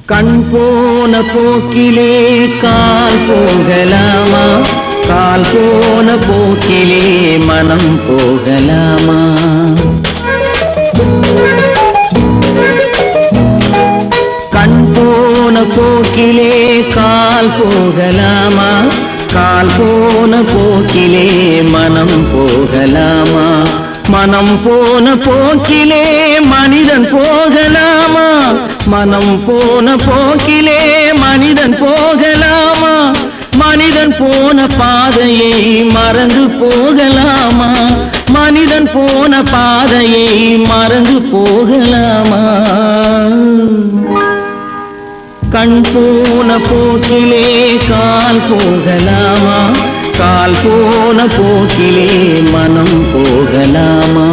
கண் போன போக்கிலே கால் போகலாமா, கால் போன போக்கிலே மனம் போகலாமா? கண் போன போக்கிலே கால் போகலாமா, கால் போன போக்கிலே மனம் போகலாமா? மனம் போன போக்கிலே மனிதன் போகலாமா, மனம் போன போக்கிலே மனிதன் போகலாமா? மனிதன் போன பாதையை மறந்து போகலாமா, மனிதன் போன பாதையை மறந்து போகலாமா? கண் போன போக்கிலே கால் போகலாமா, கால் போன போக்கிலே மனம் போகலாமா?